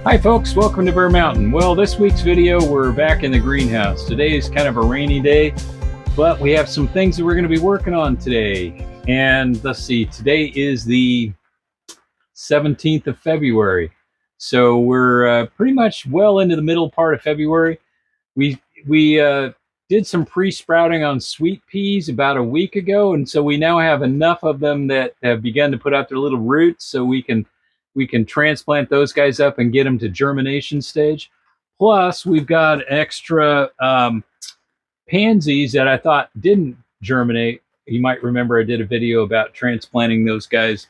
Hi folks, welcome to Bear Mountain. Well, this week's video, we're back in the greenhouse. Today is kind of a rainy day, but we have some things that we're going to be working on today. And let's see, today is the 17th of February. So we're pretty much well into the middle part of February. We did some pre-sprouting on sweet peas about a week ago, and so we now have enough of them that have begun to put out their little roots, so we can transplant those guys up and get them to germination stage. Plus, we've got extra pansies that I thought didn't germinate. You might remember I did a video about transplanting those guys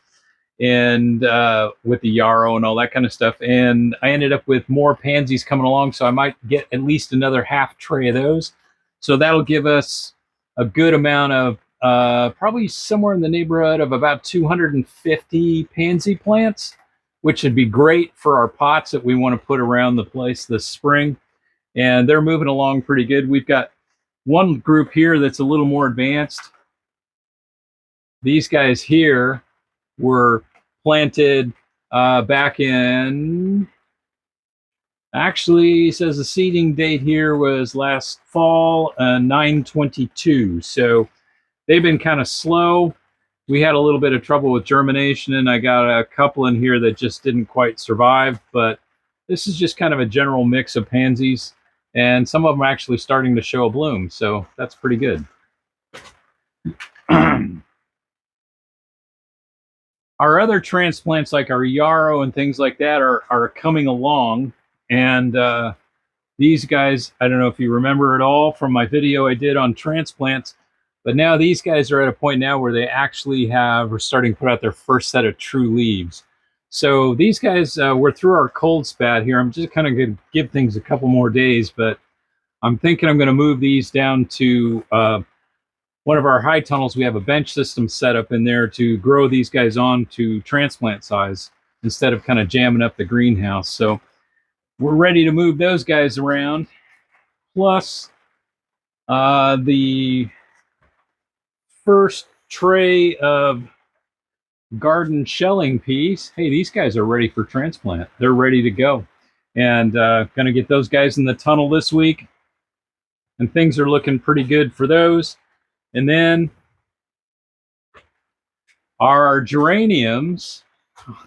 and with the yarrow and all that kind of stuff. And I ended up with more pansies coming along, so I might get at least another half tray of those. So that'll give us a good amount of probably somewhere in the neighborhood of about 250 pansy plants, which would be great for our pots that we want to put around the place this spring. And they're moving along pretty good. We've got one group here that's a little more advanced. These guys here were planted back in, actually it says the seeding date here was last fall, 9/22. So they've been kind of slow. We had a little bit of trouble with germination, and I got a couple in here that just didn't quite survive, but this is just kind of a general mix of pansies, and some of them are actually starting to show a bloom, so that's pretty good. Our other transplants, like our yarrow and things like that, are coming along, and these guys, I don't know if you remember at all from my video I did on transplants, but now these guys are at a point now where they actually are starting to put out their first set of true leaves. So these guys, we're through our cold spat here. I'm just kind of going to give things a couple more days, but I'm thinking I'm going to move these down to one of our high tunnels. We have a bench system set up in there to grow these guys on to transplant size instead of kind of jamming up the greenhouse. So we're ready to move those guys around. Plus, the first tray of garden shelling peas. Hey, these guys are ready for transplant. They're ready to go. And going to get those guys in the tunnel this week. And things are looking pretty good for those. And then our geraniums,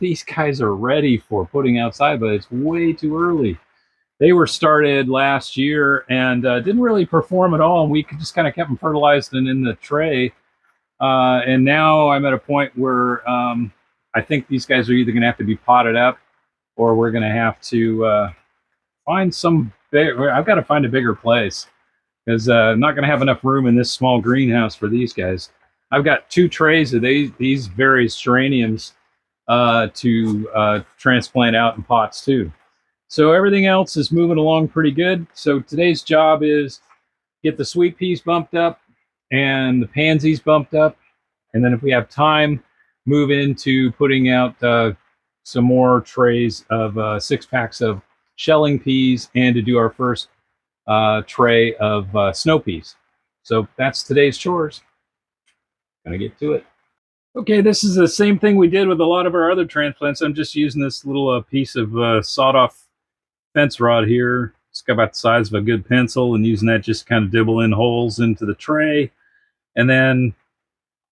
these guys are ready for putting outside, but it's way too early. They were started last year and didn't really perform at all. And we just kind of kept them fertilized and in the tray. And now I'm at a point where I think these guys are either going to have to be potted up, or we're going to have to find some big. I've got to find a bigger place, because I'm not going to have enough room in this small greenhouse for these guys. I've got 2 trays of these various geraniums to transplant out in pots too. So everything else is moving along pretty good. So today's job is get the sweet peas bumped up and the pansies bumped up. And then if we have time, move into putting out some more trays of 6-packs of shelling peas, and to do our first tray of snow peas. So that's today's chores. Gonna get to it. Okay, this is the same thing we did with a lot of our other transplants. I'm just using this little piece of sawed-off fence rod here. It's got about the size of a good pencil, and using that just kind of dibble in holes into the tray. And then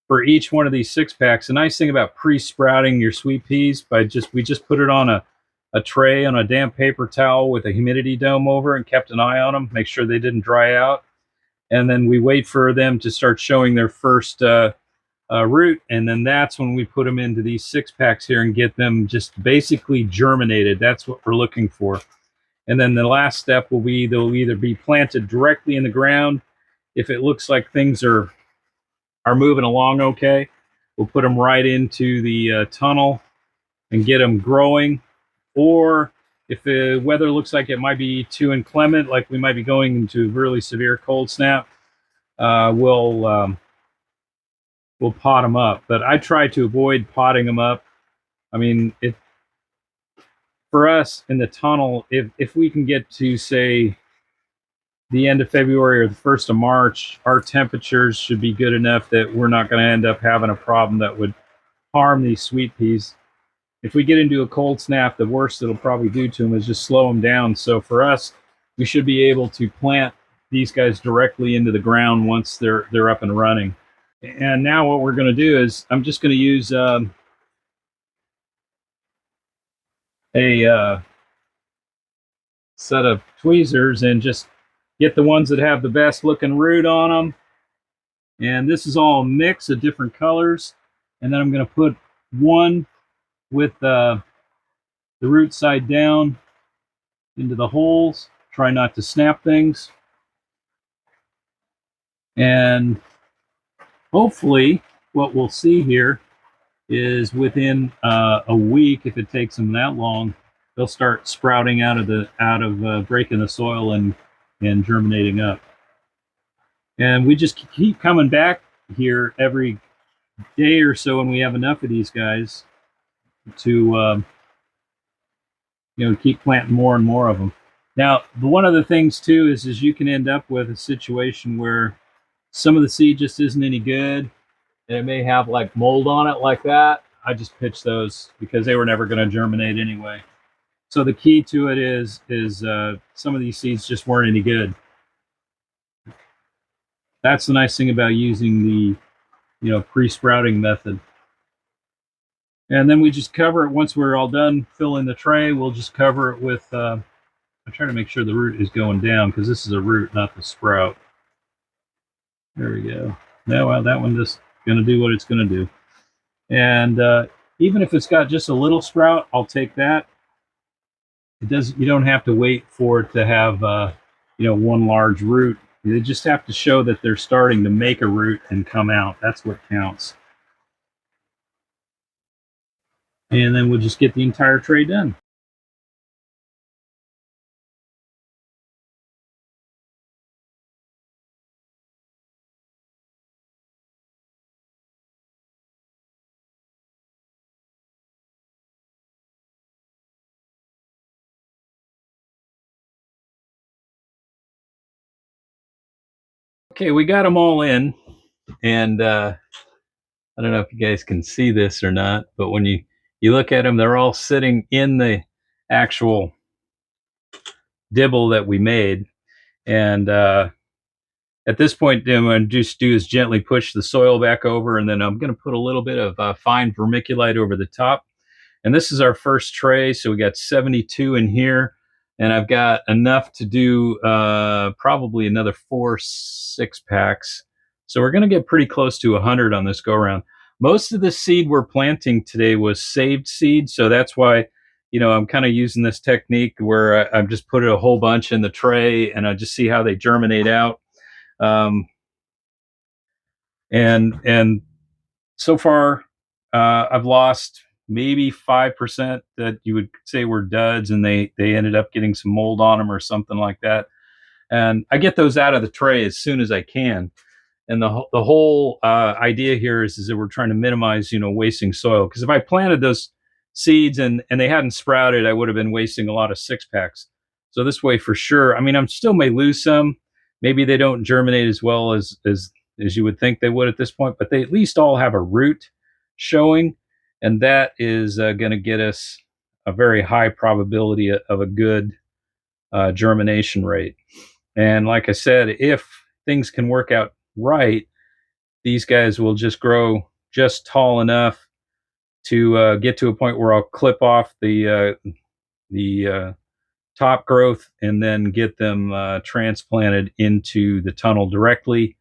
for each one of these 6-packs, the nice thing about pre-sprouting your sweet peas, we just put it on a tray on a damp paper towel with a humidity dome over, and kept an eye on them, make sure they didn't dry out. And then we wait for them to start showing their first root, and then that's when we put them into these 6-packs here and get them just basically germinated. That's what we're looking for. And then the last step will be they'll either be planted directly in the ground. If it looks like things are moving along okay, we'll put them right into the tunnel and get them growing. Or if the weather looks like it might be too inclement, like we might be going into really severe cold snap, we'll pot them up. But I try to avoid potting them up. I mean, for us in the tunnel, if we can get to, say, the end of February or the 1st of March, our temperatures should be good enough that we're not going to end up having a problem that would harm these sweet peas. if we get into a cold snap, the worst it'll probably do to them is just slow them down. So for us, we should be able to plant these guys directly into the ground once they're up and running. And now what we're going to do is I'm just going to use a set of tweezers and just get the ones that have the best looking root on them. And this is all a mix of different colors. And then I'm going to put one with the root side down into the holes. Try not to snap things. And hopefully what we'll see here is within a week, if it takes them that long, they'll start sprouting out of breaking the soil and germinating up. And we just keep coming back here every day or so when we have enough of these guys to keep planting more and more of them. Now, one of the things too is you can end up with a situation where some of the seed just isn't any good, and it may have like mold on it like that. I just pitched those because they were never going to germinate anyway. So the key to it is some of these seeds just weren't any good. That's the nice thing about using the pre-sprouting method. And then we just cover it once we're all done filling the tray. We'll just cover it with. I'm trying to make sure the root is going down because this is a root, not the sprout. There we go. Now, well, that one just going to do what it's going to do. And even if it's got just a little sprout, I'll take that. It does. You don't have to wait for it to have one large root. You just have to show that they're starting to make a root and come out. That's what counts. And then we'll just get the entire tray done. Okay, we got them all in, and I don't know if you guys can see this or not, but when you look at them, they're all sitting in the actual dibble that we made. And at this point, what I'm going to just do is gently push the soil back over, and then I'm going to put a little bit of fine vermiculite over the top. And this is our first tray, so we got 72 in here, and I've got enough to do probably another 4 6-packs. So we're going to get pretty close to 100 on this go-around. Most of the seed we're planting today was saved seed, so that's why I'm kind of using this technique where I've just put a whole bunch in the tray, and I just see how they germinate out. And so far, I've lost maybe 5% that you would say were duds, and they ended up getting some mold on them or something like that. And I get those out of the tray as soon as I can. And the whole idea here is that we're trying to minimize wasting soil, because if I planted those seeds and they hadn't sprouted, I would have been wasting a lot of 6-packs. So this way, for sure, I mean, I'm still may lose some. Maybe they don't germinate as well as you would think they would at this point, but they at least all have a root showing, and that is going to get us a very high probability of a good germination rate. And like I said, if things can work out right, these guys will just grow just tall enough to get to a point where I'll clip off the top growth and then get them transplanted into the tunnel directly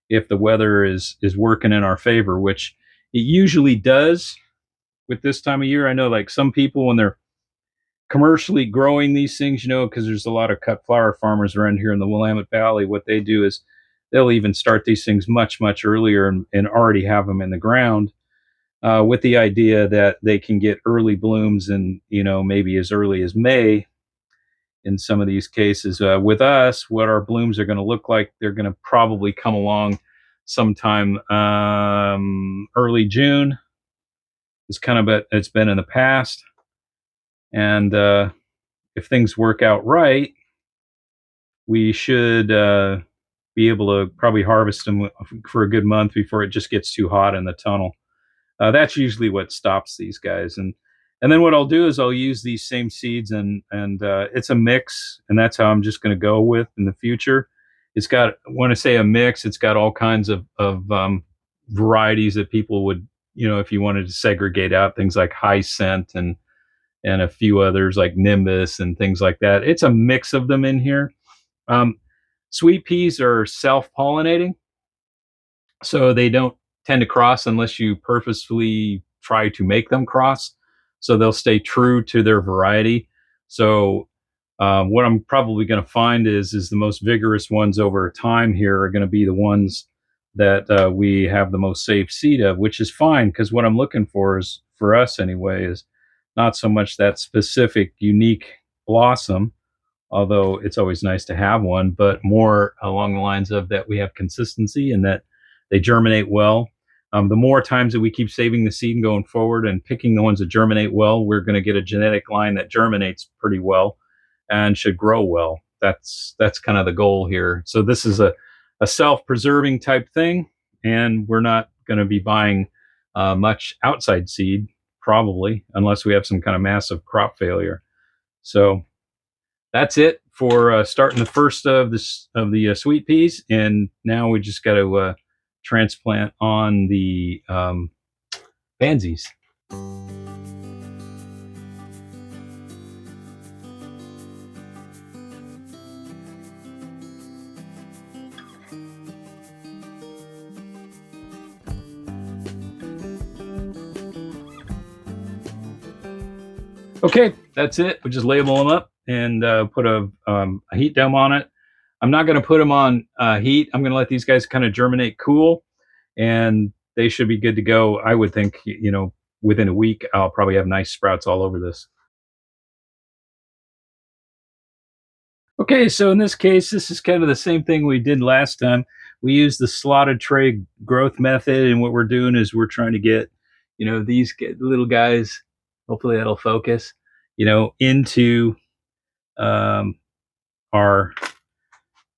if the weather is working in our favor, which it usually does with this time of year. I know, like, some people, when they're commercially growing these things, because there's a lot of cut flower farmers around here in the Willamette Valley, what they do is they'll even start these things much, much earlier and already have them in the ground with the idea that they can get early blooms and, maybe as early as May in some of these cases. With us, what our blooms are going to look like, they're going to probably come along sometime early June. It's kind of what it's been in the past. And if things work out right, we should be able to probably harvest them for a good month before it just gets too hot in the tunnel. That's usually what stops these guys. And And then what I'll do is I'll use these same seeds, and it's a mix, and that's how I'm just going to go with in the future. It's got, when I say a mix, it's got all kinds of varieties that people would, if you wanted to segregate out things like high scent and a few others like Nimbus and things like that. It's a mix of them in here. Um, Sweet peas are self-pollinating, so they don't tend to cross unless you purposefully try to make them cross. So they'll stay true to their variety. So what I'm probably going to find is the most vigorous ones over time here are going to be the ones that we have the most safe seed of, which is fine, because what I'm looking for is, for us anyway, is not so much that specific unique blossom, although it's always nice to have one, but more along the lines of that we have consistency and that they germinate well. The more times that we keep saving the seed and going forward and picking the ones that germinate well, we're going to get a genetic line that germinates pretty well and should grow well. That's kind of the goal here. So this is a self-preserving type thing, and we're not going to be buying much outside seed, probably, unless we have some kind of massive crop failure. So that's it for starting the first of the sweet peas, and now we just got to transplant on the pansies. Okay, that's it. We just label them up and put a heat dome on it. I'm not going to put them on heat. I'm going to let these guys kind of germinate cool, and they should be good to go. I would think, within a week, I'll probably have nice sprouts all over this. Okay, so in this case, this is kind of the same thing we did last time. We used the slotted tray growth method, and what we're doing is we're trying to get, these little guys, hopefully that'll focus, into um, our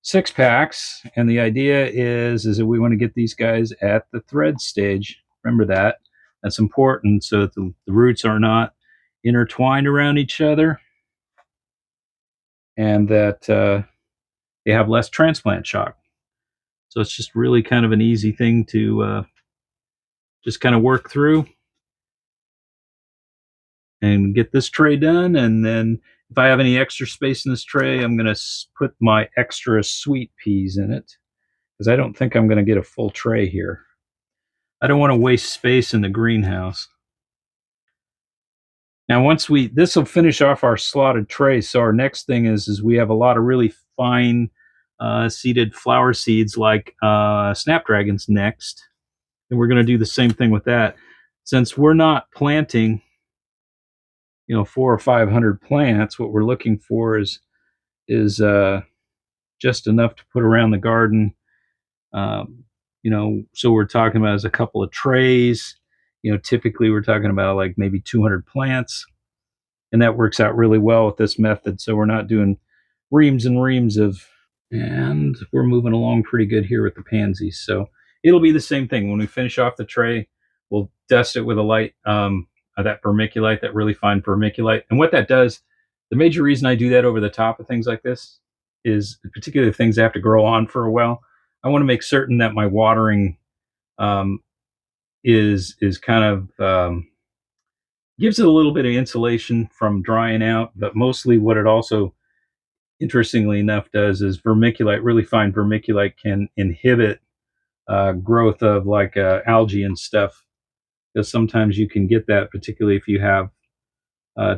6 packs. And the idea is that we want to get these guys at the thread stage. Remember that. That's important, so that the roots are not intertwined around each other, and that they have less transplant shock. So it's just really kind of an easy thing to just kind of work through and get this tray done. And then if I have any extra space in this tray, I'm going to put my extra sweet peas in it, because I don't think I'm going to get a full tray here. I don't want to waste space in the greenhouse. Now, this will finish off our slotted tray. So our next thing is we have a lot of really fine seeded flower seeds like snapdragons next. And we're going to do the same thing with that. Since we're not planting, 400 or 500 plants, what we're looking for is just enough to put around the garden. So we're talking about as a couple of trays. Typically we're talking about like maybe 200 plants, and that works out really well with this method. So we're not doing reams and reams of, and we're moving along pretty good here with the pansies. So it'll be the same thing. When we finish off the tray, we'll dust it with a light, that vermiculite, that really fine vermiculite. And what that does, the major reason I do that over the top of things like this is, particularly things that have to grow on for a while, I want to make certain that my watering is kind of gives it a little bit of insulation from drying out. But mostly what it also, interestingly enough, does is vermiculite, really fine vermiculite, can inhibit growth of like algae and stuff, because sometimes you can get that, particularly if you have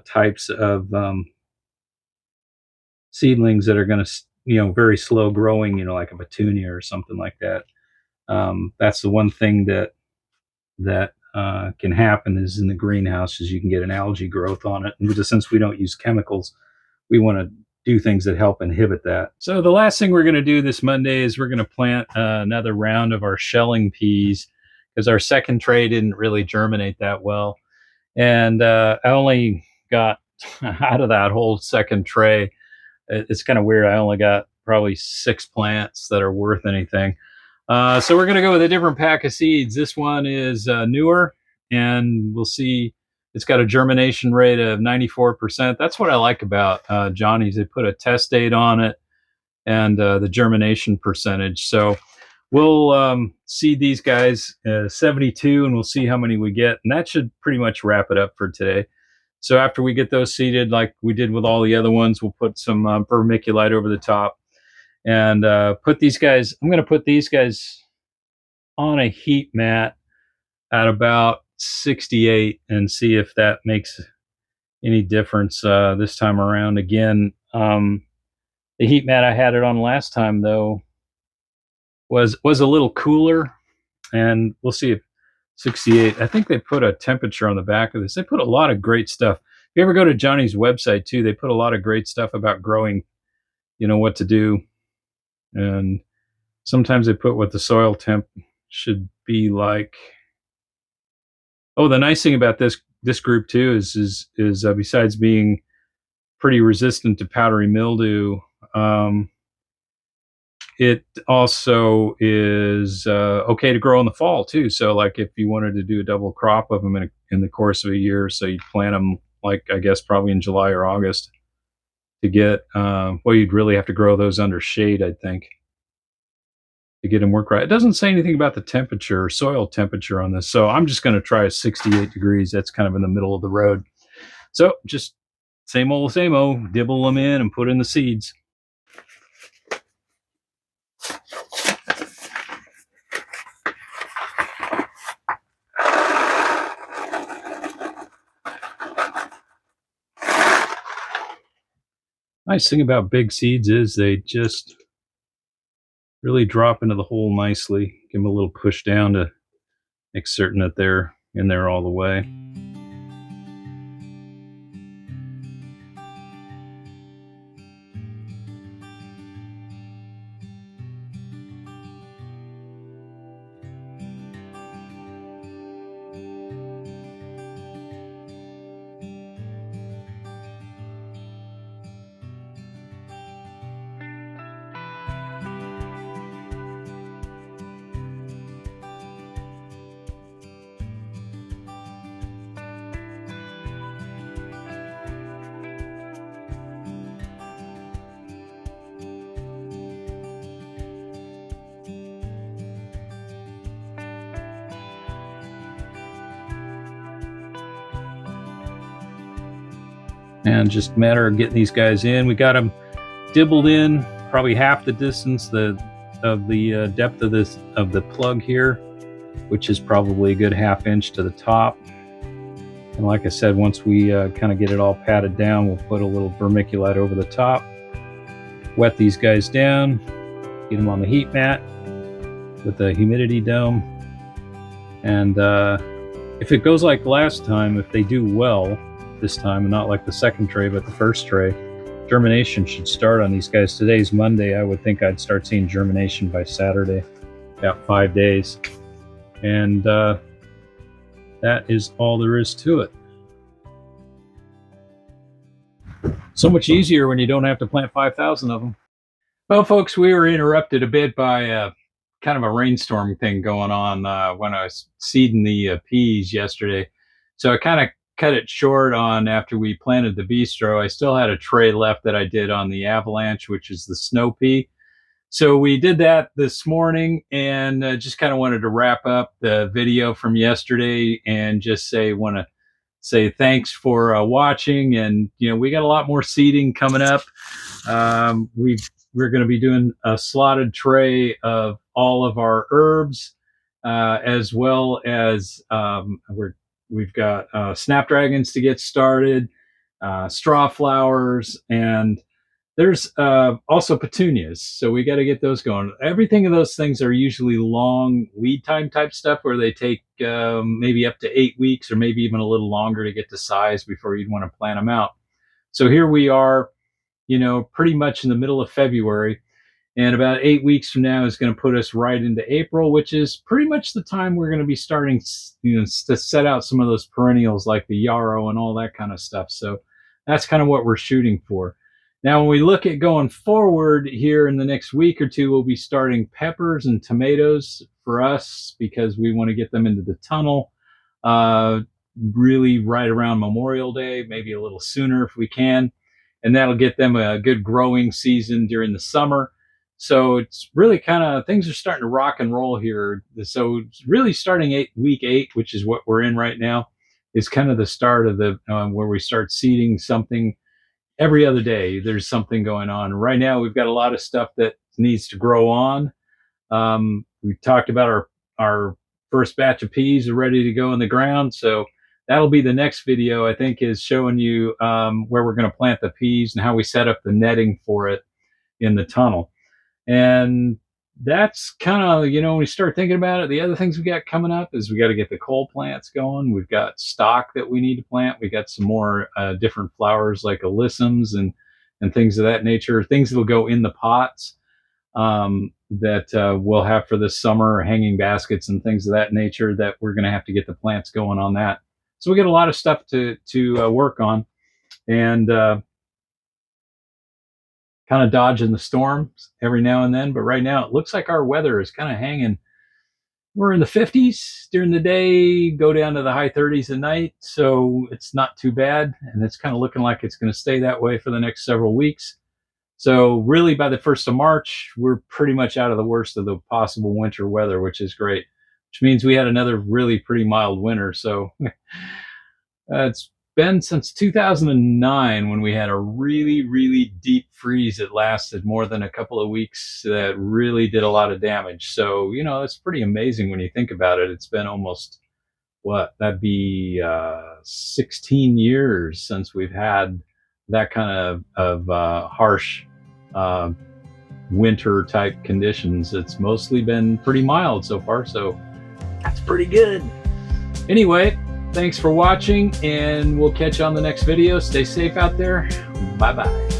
types of seedlings that are going to, very slow growing, like a petunia or something like that. That's the one thing that can happen is in the greenhouse, is you can get an algae growth on it. And since we don't use chemicals, we want to do things that help inhibit that. So the last thing we're going to do this Monday is we're going to plant another round of our shelling peas, because our second tray didn't really germinate that well. And I only got out of that whole second tray, it's kind of weird, I only got probably 6 plants that are worth anything. So we're going to go with a different pack of seeds. This one is newer, and we'll see It's got a germination rate of 94%. That's what I like about Johnny's. They put a test date on it and the germination percentage. So we'll seed these guys 72, and we'll see how many we get. And that should pretty much wrap it up for today. So after we get those seeded, like we did with all the other ones, we'll put some vermiculite over the top and put these guys. I'm going to put these guys on a heat mat at about 68 and see if that makes any difference this time around. Again, the heat mat I had it on last time though was a little cooler, and we'll see if 68. I think they put a temperature on the back of this. They put a lot of great stuff. If you ever go to Johnny's website too, they put a lot of great stuff about growing, what to do. And sometimes they put what the soil temp should be like. Oh, the nice thing about this group too is besides being pretty resistant to powdery mildew, it also is okay to grow in the fall too. So like if you wanted to do a double crop of them in the course of a year, so you'd plant them like I guess probably in July or August to get, well, you'd really have to grow those under shade, I think, to get them work right. It doesn't say anything about the temperature, soil temperature on this. So I'm just going to try a 68 degrees. That's kind of in the middle of the road. So just same old, dibble them in and put in the seeds. Nice thing about big seeds is they just really drop into the hole nicely. Give them a little push down to make certain that they're in there all the way. And just a matter of getting these guys in. We got them dibbled in probably half the distance of the depth of the plug here, which is probably a good ½ inch to the top. And like I said, once we kind of get it all patted down, we'll put a little vermiculite over the top, wet these guys down, get them on the heat mat with the humidity dome. And if it goes like last time, if they do well this time, and not like the second tray but the first tray, germination should start on these guys. Today's Monday. I would think I'd start seeing germination by Saturday, about 5 days. And that is all there is to it. So much easier when you don't have to plant 5,000 of them. Well, folks, we were interrupted a bit by kind of a rainstorm thing going on when I was seeding the peas yesterday. So I kind of cut it short on after we planted the bistro. I still had a tray left that I did on the avalanche, which is the snow pea. So we did that this morning, and just kind of wanted to wrap up the video from yesterday and just want to say thanks for watching. And we got a lot more seeding coming up. We're going to be doing a slotted tray of all of our herbs, as well as we've got snapdragons to get started, straw flowers, and there's also petunias. So we got to get those going. Everything of those things are usually long lead time type stuff where they take maybe up to 8 weeks or maybe even a little longer to get to size before you'd want to plant them out. So here we are, pretty much in the middle of February. And about 8 weeks from now is going to put us right into April, which is pretty much the time we're going to be starting, to set out some of those perennials like the yarrow and all that kind of stuff. So that's kind of what we're shooting for. Now, when we look at going forward here in the next week or two, we'll be starting peppers and tomatoes for us because we want to get them into the tunnel. really right around Memorial Day, maybe a little sooner if we can. And that'll get them a good growing season during the summer. So it's really kind of, things are starting to rock and roll here. So it's really starting week 8, which is what we're in right now, is kind of the start of the where we start seeding something every other day. There's something going on. Right now, we've got a lot of stuff that needs to grow on. We talked about our first batch of peas are ready to go in the ground. So that'll be the next video, I think, is showing you where we're going to plant the peas and how we set up the netting for it in the tunnel. And that's kind of, when we start thinking about it, the other things we got coming up is we got to get the coal plants going. We've got stock that we need to plant. We got some more different flowers like alyssums and things of that nature, things that'll go in the pots that we'll have for this summer, hanging baskets and things of that nature that we're going to have to get the plants going on that. So we got a lot of stuff to work on, and kind of dodging the storms every now and then. But right now it looks like our weather is kind of hanging. We're in the 50s during the day, go down to the high 30s at night. So it's not too bad. And it's kind of looking like it's going to stay that way for the next several weeks. So really by the 1st of March, we're pretty much out of the worst of the possible winter weather, which is great, which means we had another really pretty mild winter. So it's been since 2009 when we had a really, really deep freeze that lasted more than a couple of weeks that really did a lot of damage. So, it's pretty amazing when you think about it. It's been almost, that'd be 16 years since we've had that kind of harsh winter type conditions. It's mostly been pretty mild so far, so that's pretty good. Anyway, thanks for watching, and we'll catch you on the next video. Stay safe out there. Bye-bye.